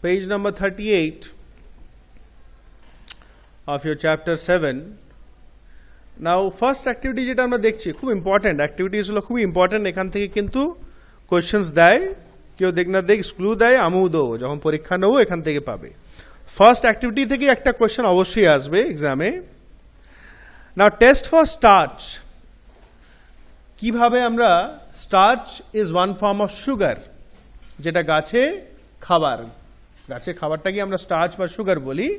page number 38 of your chapter 7. Now first activity যেটা আমরা দেখছি খুব ইম্পর্টেন্ট, অ্যাক্টিভিটিস হলো খুবই ইম্পর্টেন্ট। এখান থেকে কিন্তু কোয়েশ্চেন্স দেয়, কেউ দেখ না দেখ স্ক্লু দেয়, আমিও দেবো, যখন পরীক্ষা নেবো এখান থেকে পাবে। ফার্স্ট অ্যাক্টিভিটি থেকে একটা কোয়েশ্চেন অবশ্যই আসবে এক্সামে। নাও টেস্ট ফর স্টার্চ, কিভাবে আমরা, starch is one form of sugar, যেটা গাছে খাবার, গাছের খাবারটাকে আমরা স্টার্চ বা সুগার বলি।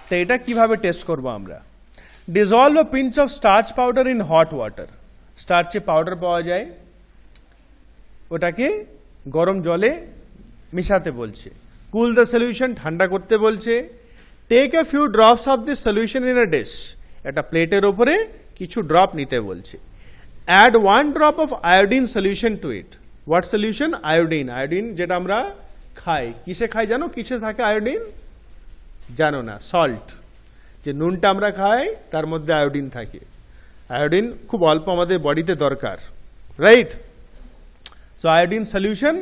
তো এটা কিভাবে টেস্ট করব আমরা? Dissolve a pinch of starch powder in hot water, স্টার্চে পাউডার পাওয়া যায়, ওটাকে গরম জলে মিশাতে বলছে। কুল দ্য সলিউশন, ঠান্ডা করতে বলছে। Take a few drops of this solution in a dish, একটা প্লেটের ওপরে কিছু ড্রপ নিতে বলছে। Add 1 drop of iodine solution to it. What solution? Iodine. Iodine যেটা আমরা খাই, কিসে খাই জানো? কিসে থাকে আয়োডিন? জানো না, সল্ট। যে নুনটা আমরা খাই তার মধ্যে আয়োডিন থাকে। আয়োডিন খুব অল্প আমাদের বডিতে দরকার, রাইট? সো আয়োডিন সলিউশন,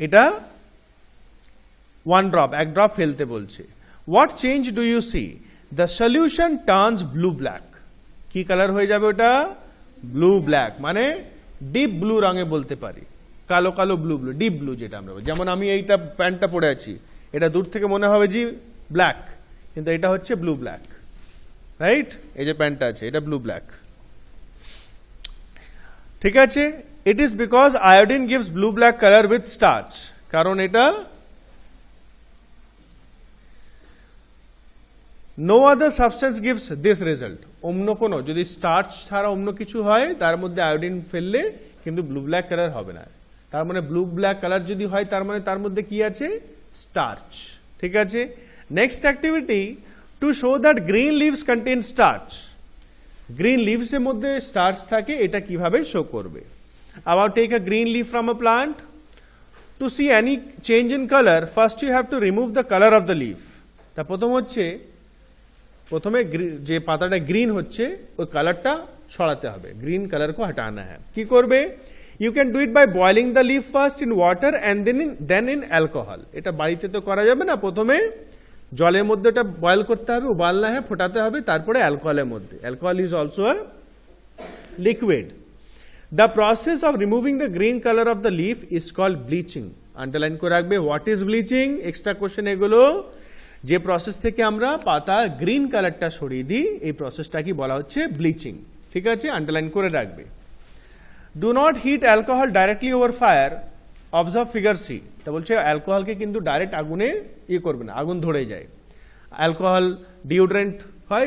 এটা 1 drop, 1 drop ফেলতে বলছে। What change do you see? The solution turns blue black. কি কালার হয়ে যাবে ওটা? ব্লু ব্ল্যাক, মানে ডিপ ব্লু রঙে বলতে পারি, কালো কালো ব্লু, ব্লু ডিপ ব্লু যেটা আমরা, যেমন আমি এইটা প্যান্টটা পরে আছি, এটা দূর থেকে মনে হবে যে ব্ল্যাক, কিন্তু এটা হচ্ছে ব্লু ব্ল্যাক, রাইট? এই যে প্যান্টটা আছে এটা ব্লু ব্ল্যাক, ঠিক আছে? It is because iodine gives blue black colour with starch, কারণ এটা no other substance gives this result. অন্য কোনো, যদি স্টার্চ ছাড়া অন্য কিছু হয় তার মধ্যে আয়োডিন ফেললে কিন্তু ব্লু ব্ল্যাক কালার হবে না। তার মানে ব্লু ব্ল্যাক কালার যদি হয় তার মানে তার মধ্যে কি আছে? স্টার্চ, ঠিক আছে? Next activity, to show that green leaves contain starch. Green leaves এর মধ্যে স্টার্চ থাকে, এটা কিভাবে শো করবে? আবার take a green leaf from a plant. To see any change in colour, first you have to remove the colour of the leaf. তা প্রথমে যে পাতাটা গ্রিন হচ্ছে ওই কালারটা সরাতে হবে, গ্রিন কালার কো হটানা হ্যায়। কি করবে? You can do it by boiling the leaf first in water and then in alcohol. এটা বাড়িতে তো করা যাবে না, প্রথমে জলের মধ্যে এটা বয়েল করতে হবে, উবালনা হ্যাঁ, ফোটাতে হবে, তারপরে অ্যালকোহলের মধ্যে। Alcohol is also a liquid. The process of removing the green colour of the leaf is called bleaching. Underline করে রাখবে, what is bleaching? Extra question এগুলো। যে প্রসেস থেকে আমরা পাতা গ্রিন কালারটা সরিয়ে দিই, এই প্রসেসটা কি বলা হচ্ছে? ব্লিচিং, ঠিক আছে? আন্ডারলাইন করে রাখবে। Do not heat alcohol directly over fire, observe figure C. তা বলছে অ্যালকোহলকে কিন্তু ডাইরেক্ট আগুনে করবে না, আগুন ধরে যায়। অ্যালকোহল ডিওড্রেন্ট হয়,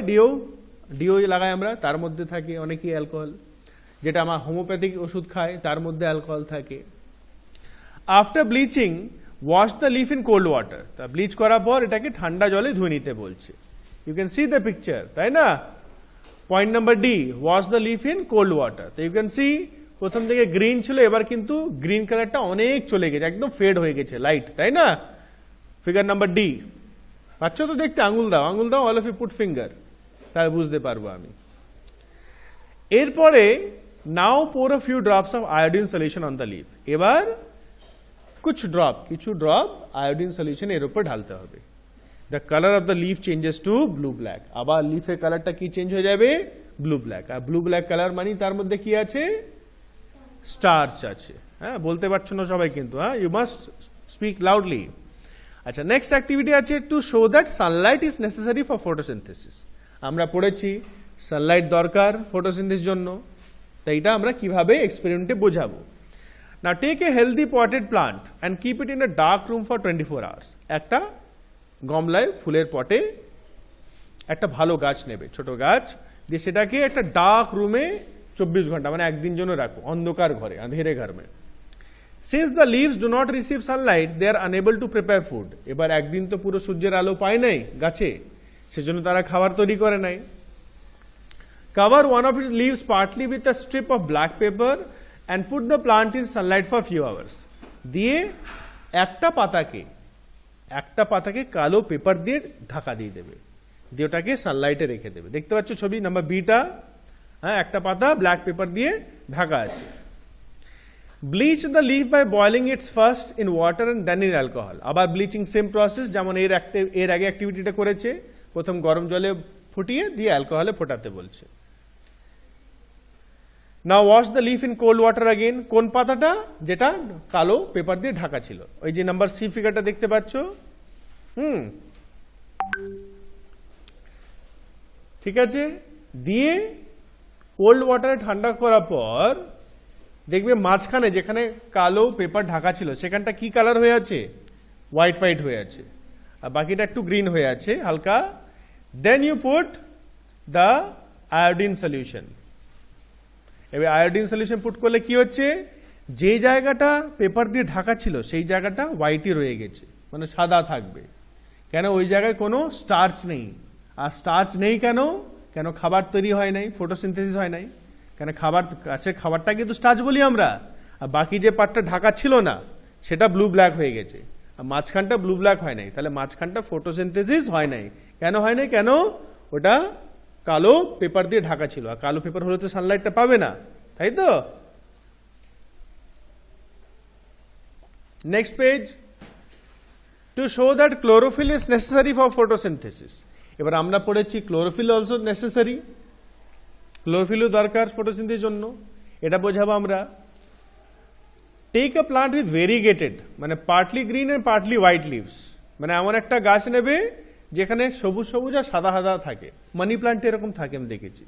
ডিও লাগাই আমরা, তার মধ্যে থাকে অনেকই অ্যালকোহল। যেটা আমার হোমিওপ্যাথিক ওষুধ খায় তার মধ্যে অ্যালকোহল থাকে। After bleaching, wash the leaf in cold water. তা ব্লিচ করার পর এটাকে ঠান্ডা জলে ধুয়ে নিতে বলছে। You can see the picture, তাই না? Point number D, wash the leaf in cold water. তো ইউ ক্যান সি প্রথম থেকে গ্রিন ছিল, এবার কিন্তু গ্রিন কালারটা অনেক চলে গেছে, একদম ফেড হয়ে গেছে, লাইট, তাই না? ফিগার নাম্বার ডি পাচ্ছ তো দেখতে? আঙুল দাও, আঙুল দাও, all of you put finger, তাহলে বুঝতে পারবো আমি। এরপরে now pour a few drops of iodine solution on the leaf. এবার কিছু ড্রপ আয়োডিন সলিউশন এর উপর ঢালতে হবে। The colour of the leaf changes to blue black. আবার লিফের কালারটা কি চেঞ্জ হয়ে যাবে? Blue black. আর ব্লু ব্ল্যাক কালার মানে তার মধ্যে কি আছে? স্টার্চ আছে। হ্যাঁ, বলতে পারছো না সবাই কিন্তু, হ্যাঁ, ইউ মাস্ট স্পিক লাউডলি। আচ্ছা, নেক্সট অ্যাক্টিভিটি আছে two show that Sunlight is necessary for photosynthesis. আমরা পড়েছি সানলাইট দরকার ফটোসিনথেসিসের জন্য, তাই এটা আমরা কিভাবে এক্সপেরিমেন্টে বোঝাবো। Now take a healthy potted plant and keep it in a dark room for 24 hours. একটা গমলায় ফুলের পটে একটা ভালো গাছ নেবে, ছোট গাছ, দিয়ে সেটাকে একটা ডার্ক রুমে 24 ঘন্টা মানে একদিন জন্য রাখো, অন্ধকার ঘরে, আঁধেরে ঘর মে। Since the leaves do not receive sunlight, they are unable to prepare food. এবার একদিন তো পুরো সূর্যের আলো পায় নাই গাছে, সেজন্য তারা খাবার তৈরি করে নাই। Cover one of its leaves partly with a strip of black paper and put the plant in sunlight for few hours. দিয়ে একটা পাতাকে কালো পেপার দিয়ে ঢাকা দিয়ে দেবে, দিয়ে ওটাকে সানলাইটে রেখে দেবে। দেখতে পাচ্ছ ছবি নাম্বার বিটা? হ্যাঁ, একটা পাতা ব্ল্যাক পেপার দিয়ে ঢাকা আছে। Bleach the leaf by boiling its first in water and then in alcohol. আবার ব্লিচিং সেম প্রসেস, যেমন এর আগে অ্যাক্টিভিটিটা করেছে, প্রথম গরম জলে ফুটিয়ে দিয়ে অ্যালকোহলে ফোটাতে বলছে। Now wash the leaf in cold water again. কোন পাতাটা? যেটা কালো পেপার দিয়ে ঢাকা ছিল, ওই যে নাম্বার সি ফিগারটা দেখতে পাচ্ছ। ঠিক আছে, দিয়ে কোল্ড ওয়াটারে ঠান্ডা করার পর দেখবে মাঝখানে যেখানে কালো পেপার ঢাকা ছিল সেখানটা কি কালার হয়ে আছে? হোয়াইট হোয়াইট হয়ে আছে, আর বাকিটা একটু গ্রিন হয়ে আছে হালকা। Then you put the iodine solution. এবার আয়োডিন সলিউশন পুট করলে কি হচ্ছে? যে জায়গাটা পেপার দিয়ে ঢাকা ছিল সেই জায়গাটা হোয়াইটই রয়ে গেছে, মানে সাদা থাকবে। কেন? ওই জায়গায় কোনো স্টার্চ নেই। আর স্টার্চ নেই কেন? কেন খাবার তৈরি হয় নাই, ফটোসিনথেসিস হয় নাই। কেন? খাবারটা কিন্তু স্টার্চ বলি আমরা, আর বাকি যে পার্টটা ঢাকা ছিল না সেটা ব্লু ব্ল্যাক হয়ে গেছে, আর মাঝখানটা ব্লু ব্ল্যাক হয় নাই। তাহলে মাঝখানটা ফটোসিনথেসিস হয় নাই। কেন হয় নাই? কেন? ওটা কালো পেপার দিয়ে ঢাকা ছিল, আর কালো পেপার হলে তো সানলাইটটা পাবে না, তাই তো? Next page. Two show that chlorophyll is necessary for photosynthesis. এবার আমরা পড়েছি ক্লোরোফিল অলসো নেসেসারি, ক্লোরোফিলও দরকার ফটোসিনথেসিসের জন্য, এটা বোঝাবো আমরা। Take a plant with variegated, মানে partly green and partly white leaves, মানে এমন একটা গাছ নেবে যেখানে সবুজ সবুজ আর সাদা সাদা থাকে। মানি প্লান্ট এরকম থাকে, আমি দেখেছি,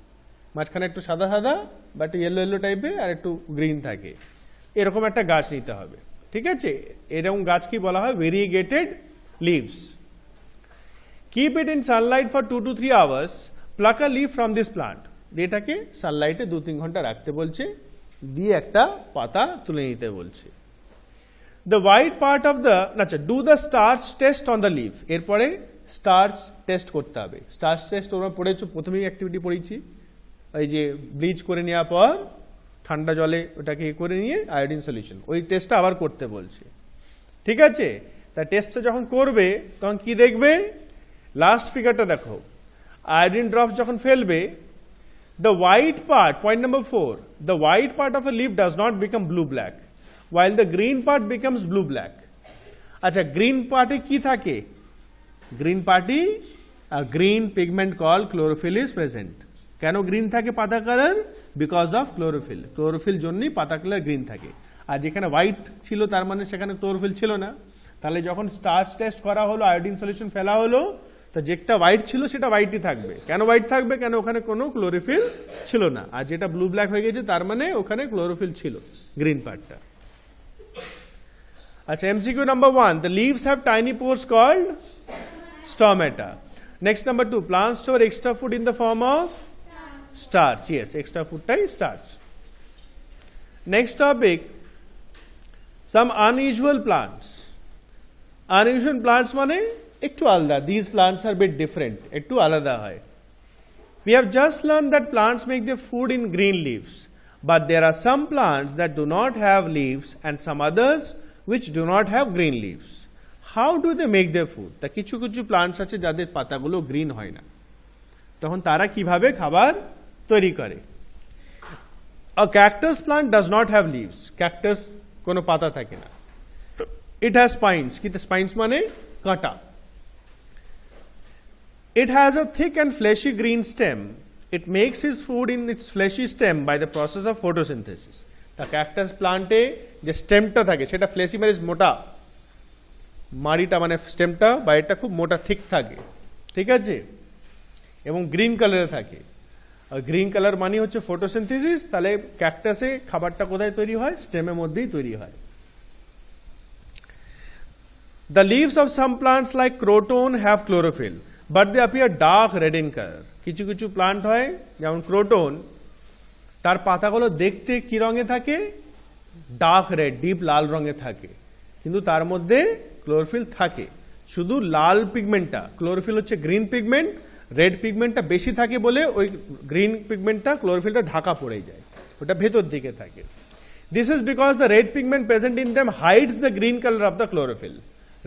মাঝখানে একটু সাদা সাদা বা একটু ইয়েলো ইয়েলো টাইপের আর একটু গ্রিন থাকে, এরকম একটা গাছ নিতে হবে। ঠিক আছে, এরকম গাছ কি বলা হয়? Variegated leaves. Keep it in sunlight for 2 to 3 hours, pluck a leaf from this plant. এটাকে সানলাইটে 2-3 ঘন্টা রাখতে বলছে, দিয়ে একটা পাতা তুলে নিতে বলছে। The white part of the, আচ্ছা, do the starch test on the leaf. এরপরে স্টার্চ টেস্ট করতে হবে। স্টার্চ টেস্ট তোমরা পড়েছো, প্রথমেই অ্যাক্টিভিটি পড়েছি, এই যে ব্লিচ করে নেওয়ার পর ঠান্ডা জলে ওটাকে করে নিয়ে আয়োডিন সলিউশন, ওই টেস্টটা আবার করতে বলছে। ঠিক আছে, তা টেস্টটা যখন করবে তখন কি দেখবে? লাস্ট ফিগারটা দেখো, আয়োডিন ড্রপস যখন ফেলবে, the white part, point number 4, the white part of a leaf does not become blue black while the green part becomes blue black. আচ্ছা, গ্রিন পার্টে কি থাকে? Green party green pigment call chlorophyll is present. কেন green থাকে পাতা colour? Because of chlorophyll. Chlorophyll জন্যই পাতা colour green থাকে। আর যেখানে হোয়াইট ছিল তার মানে সেখানে ক্লোরোফিল ছিল না। তাহলে যখন স্টার্চ টেস্ট করা হলো, আয়োডিন সলিউশন ফেলা হলো, তো যেটা হোয়াইট ছিল সেটা হোয়াইটই থাকবে। কেন হোয়াইট থাকবে? কেন ওখানে কোনো ক্লোরোফিল ছিল না। আর যেটা ব্লু ব্ল্যাক হয়ে গেছে তার মানে ওখানে ক্লোরোফিল ছিল, গ্রিন পার্টটা। আচ্ছা, MCQ number 1, the leaves have tiny pores called stomata. Next, number 2, plants store extra food in the form of starch. Yes, extra food type starch. Next topic, some unusual plants. Unusual plants মানে একটু আলাদা। These plants are bit different, একটু আলাদা হয়। We have just learned that plants make their food in green leaves, but there are some plants that do not have leaves and some others which do not have green leaves. How do they make their food? তা কিছু কিছু plants আছে যাদের পাতাগুলো green হয় না, তখন তারা কিভাবে খাবার তৈরি করে? A cactus plant does not have leaves. Cactus কোনো পাতা থাকে না। It has spines. কি spines মানে? কাঁটা। It has a thick and fleshy green stem. It makes its food in its fleshy stem by the process of photosynthesis. তা cactus প্লান্টে যে স্টেমটা থাকে সেটা ফ্লেশি মানে মোটা, মাড়িটা মানে স্টেমটা বাইরেটা খুব মোটা থিক থাকে। ঠিক আছে, এবং গ্রিন কালারে থাকে। আর গ্রিন কালার মানে হচ্ছে ফটোসিনথেসিস। তাহলে ক্যাকটাসে খাবারটা কোথায় তৈরি হয়? স্টেমের মধ্যেই তৈরি হয়। The leaves of some plants like croton have chlorophyll, but they appear dark red in color. কিছু কিছু প্লান্ট হয় যেমন ক্রোটন, তার পাতাগুলো দেখতে কি রঙে থাকে? ডার্ক রেড, ডিপ লাল রঙে থাকে, কিন্তু তার মধ্যে ক্লোরোফিল থাকে। শুধু লাল পিগমেন্টটা, ক্লোরোফিল হচ্ছে গ্রিন পিগমেন্ট, রেড পিগমেন্টটা বেশি থাকে বলে ওই গ্রিন পিগমেন্টটা ক্লোরোফিলটা ঢাকা পড়ে যায়, ওটা ভেতর দিকে থাকে। This is because the red pigment present in them hides the green colour of the chlorophyll.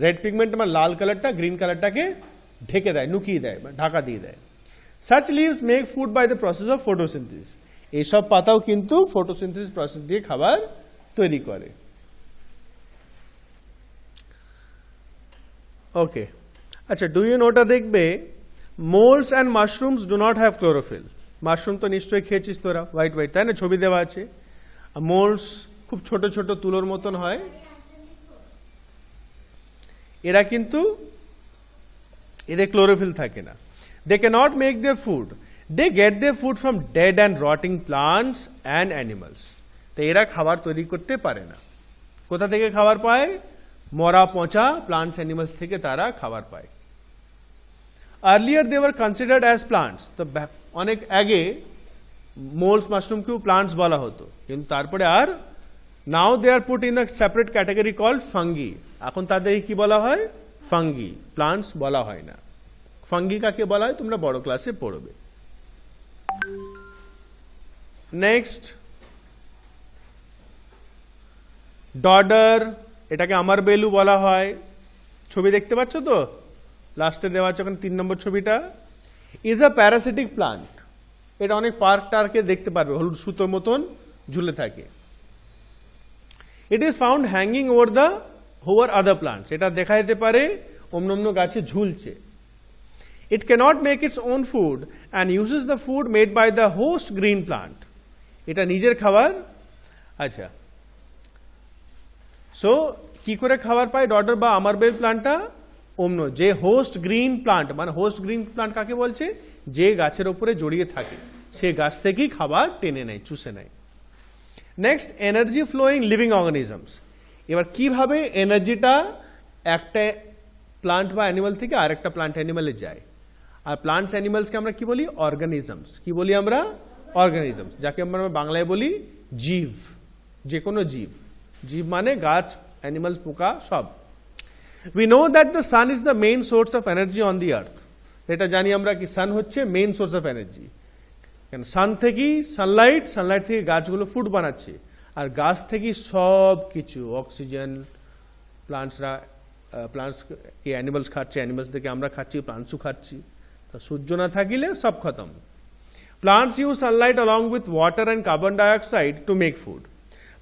Red pigment মানে লাল কালারটা গ্রিন কালারটাকে ঢেকে দেয়, নুকিয়ে দেয়, ঢাকা দিয়ে দেয়। Such leaves make food by the process of photosynthesis. এইসব পাতাও কিন্তু ফটোসিনথেসিস প্রসেস দিয়ে খাবার তৈরি করে। ওকে, আচ্ছা, ডু ইউ নোটা দেখবে মোল্ডস and mushrooms do not have chlorophyll. Mushroom তো নিশ্চয়ই খেয়েছিস তোরা, হোয়াইট হোয়াইট, তাই না? ছবি দেওয়া আছে। মোল্ডস খুব ছোট ছোট তুলোর মতন হয়। এরা কিন্তু এদের ক্লোরোফিল থাকে না। They cannot make their food, they get their food from dead and rotting plants and animals. তো এরা খাবার তৈরি করতে পারে না। কোথা থেকে খাবার পায়? মরা পচা প্লান্টস অ্যানিমালস থেকে তারা খাবার পায়। Earlier they were considered as plants. তো অনেক আগে মোল্ডস মাশরুমকেও প্লান্টস বলা হতো, কিন্তু তারপরে আর now they are put in a separate category called fungi. এখন তাদের কি বলা হয়? ফাঙ্গি, প্লান্টস বলা হয় না। ফাঙ্গি কাকে বলা হয় তোমরা বড় ক্লাসে পড়বে। নেক্সট, ডডার, এটাকে আমার বেলু বলা হয়। ছবি দেখতে পাচ্ছ তো, লাস্টে দেওয়া আছে ওখানে 3 নম্বর ছবিটা। Is a parasitic plant. এটা অনেক পার্ক টার্কে দেখতে পারবে, হলুদ সুতোর মতন ঝুলে থাকে। It is found hanging over other plants. এটা দেখা যেতে পারে অন্য অন্য গাছে ঝুলছে। It cannot make its own food and uses the food made by the host green plant. এটা নিজের খাবার। আচ্ছা, সো কি করে খাবার পায় ডডার বা আমারবেল প্লান্টটা? অন্য যে হোস্ট গ্রিন প্লান্ট, মানে হোস্ট গ্রিন প্লান্ট কাকে বলছে? যে গাছের উপরে জড়িয়ে থাকে, সে গাছ থেকেই খাবার টেনে নেয়, চুষে নেয়। Next, energy flowing living organisms. এবার কিভাবে এনার্জিটা একটা প্লান্ট বা অ্যানিমাল থেকে আরেকটা প্লান্ট অ্যানিমালে যায়? আর প্লান্টস অ্যানিমালসকে আমরা কি বলি? অর্গানিজমস। কি বলি আমরা? অর্গানিজমস, যাকে আমরা বাংলায় বলি জীব। যে কোনো জীব, জীব মানে গাছ, অ্যানিমালস, পোকা, সব। We know that the sun is the main source of energy on the earth. এটা জানি আমরা কি সান হচ্ছে মেইন সোর্স অফ এনার্জি। কেন? সান থেকেই সানলাইট থেকে গাছগুলো ফুড বানাচ্ছে, আর গাছ থেকেই সব কিছু অক্সিজেন, প্লান্টসকে অ্যানিমালস খাচ্ছে, অ্যানিমালস থেকে আমরা খাচ্ছি, প্লান্টসও খাচ্ছি। তো সূর্য না থাকিলে সব খতম। Plants use Sunlight along with water and carbon dioxide to make food.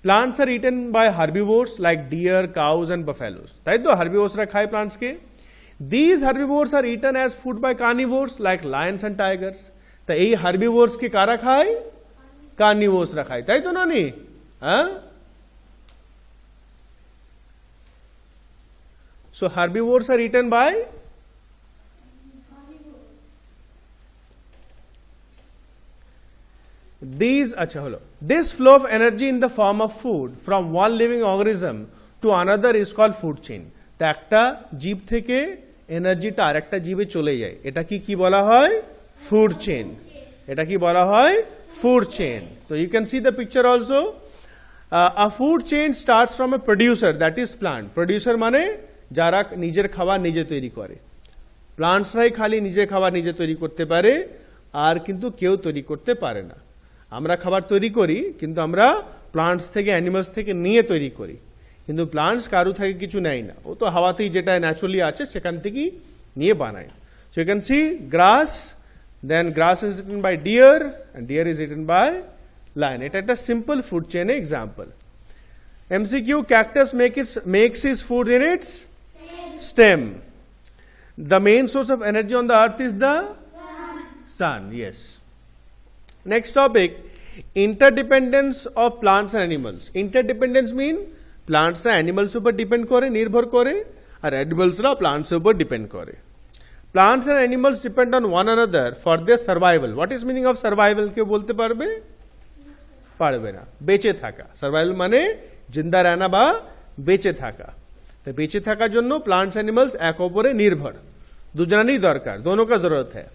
Plants are eaten by herbivores like deer, cows and buffaloes. তাই তো হার্বিভোরসরা খায় প্লান্টসকে। These herbivores are eaten as food by carnivores like lions and tigers. তা এই হার্বিভোরসকে কারা খায়? কার্নিভোরসরা খায়, তাই তো নানি? হ্যাঁ, so herbivores are eaten by these. আচ্ছা হলো, this flow of energy in the form of food from one living organism to another is called food chain. তা একটা জীব থেকে এনার্জিটা আরেকটা জীবে চলে যায়, এটা কি বলা হয়? Food chain. এটা কি বলা হয়? Food chain. তো you can see the picture also. A food chain starts from a producer, that is plant. Producer মানে যারা নিজের খাবার নিজে তৈরি করে। প্লান্টসরাই খালি নিজের খাবার নিজে তৈরি করতে পারে, আর কিন্তু কেউ তৈরি করতে পারে না। আমরা খাবার তৈরি করি, কিন্তু আমরা প্লান্টস থেকে, অ্যানিমালস থেকে নিয়ে তৈরি করি, কিন্তু প্লান্টস কারু থেকে কিছু নেয় না, ও তো হাওয়াতেই যেটা ন্যাচুরালি আছে সেখান থেকেই নিয়ে বানায়। So you can see grass, then grass is eaten by deer and deer is eaten by lion. এটা একটা সিম্পল ফুড চেইনের example. MCQ, cactus makes is food in its stem. The main source of energy on the earth is the sun. Yes. Next topic, interdependence of plants and animals. Interdependence mean plants and animals উপর depend করে, নির্ভর করে, আর অ্যানিমালসরা plants উপর depend করে। Plants and animals depend on one another for their survival. What is meaning of survival? কেউ বলতে পারবে? পারবে না। বেঁচে থাকা। সার্ভাইভাল মানে জিন্দা रहना বা বেঁচে থাকা। तो बेचे থাকার জন্য प्लांट्स एनिमल्स एक অপরে निर्भर, দুজনেরই দরকার, दोनों का जरूरत है।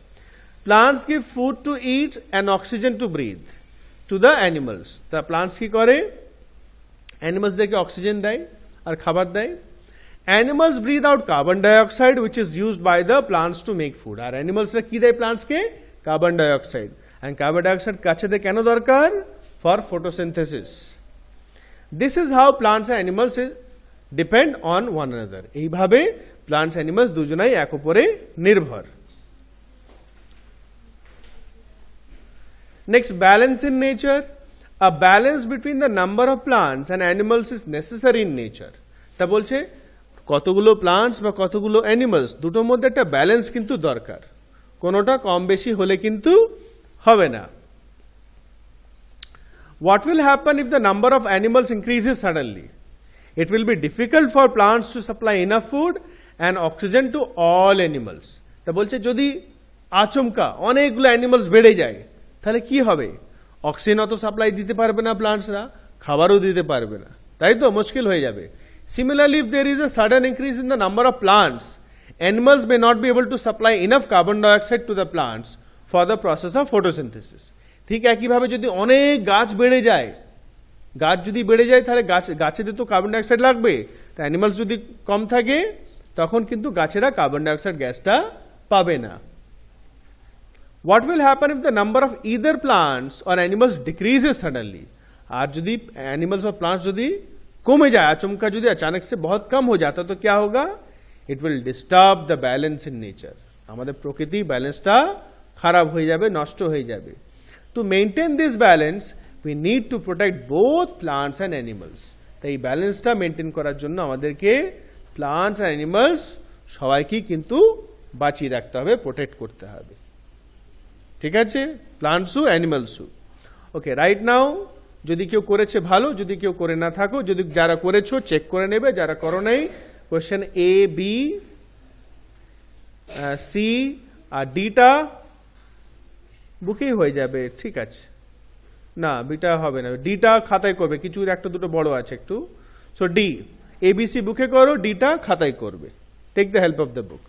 Plants give food to eat and oxygen to breathe to the animals. তা প্লান্টস কি করে? অ্যানিমালস দেখে অক্সিজেন দেয় আর খাবার দেয়। Animals breathe out carbon dioxide which is used by the plants to make food. আর অ্যানিমালসরা কি দেয় প্লান্টসকে? Carbon dioxide. And carbon dioxide কাছে দেয় কেন দরকার? For photosynthesis. This is how plants and animals depend on one another. এইভাবে প্লান্টস অ্যানিমালস দুজনাই এক অপরে নির্ভর। Next, balance in nature. a balance between the number of plants and animals is necessary in nature. তা বলছে কতগুলো plants বা কতগুলো অ্যানিমালস দুটোর মধ্যে একটা ব্যালেন্স কিন্তু দরকার, কোনোটা কম বেশি হলে কিন্তু হবে না। What will happen if the number of animals increases suddenly? It will be difficult for plants to supply enough food and oxygen to all animals. তা বলছে যদি আচমকা অনেকগুলো অ্যানিমালস বেড়ে যায় তাহলে কি হবে? অক্সিজেন অত সাপ্লাই দিতে পারবে না প্লান্টসরা, খাবারও দিতে পারবে না, তাই তো মুশকিল হয়ে যাবে। Similarly, if there is a sudden increase in the number of plants, animals may not be able to supply enough carbon dioxide to the plants for the process of photosynthesis. ঠিক একইভাবে যদি অনেক গাছ বেড়ে যায়, গাছ যদি বেড়ে যায় তাহলে গাছেদের তো কার্বন ডাইঅক্সাইড লাগবে, তা অ্যানিমালস যদি কম থাকে তখন কিন্তু গাছেরা কার্বন ডাইঅক্সাইড গ্যাসটা পাবে না। What will happen if the number of either plants or animals decreases suddenly? আর যদি animals or plants যদি कम जाए, आचमका যদি अचानक से बहुत कम हो जाता तो क्या होगा? It will disturb the balance in nature. আমাদের প্রকৃতি ব্যালেন্সটা খারাপ হয়ে যাবে, নষ্ট হয়ে যাবে। To maintain this balance, we need to protect both plants and animals. তাই এই ব্যালেন্সটা মেনটেন করার জন্য আমাদেরকে প্লান্টস আর অ্যানিমালস সবাইকেই কিন্তু বাঁচিয়ে রাখতে হবে, প্রোটেক্ট করতে হবে। ঠিক আছে, প্লান্টসও অ্যানিমালসও। ওকে, রাইট নাও যদি কেউ করেছে ভালো, যদি কেউ করে না থাকো, যদি যারা করেছো চেক করে নেবে, যারা করো নাই কোশ্চেন এ বি সি আর ডিটা বুকেই হয়ে যাবে। ঠিক আছে, না বিটা হবে না, ডিটা খাতায় করবে, কিছু একটা দুটো বড় আছে একটু। সো ডি এবিসি বুকে করো, ডিটা খাতায় করবে। Take the help of the book.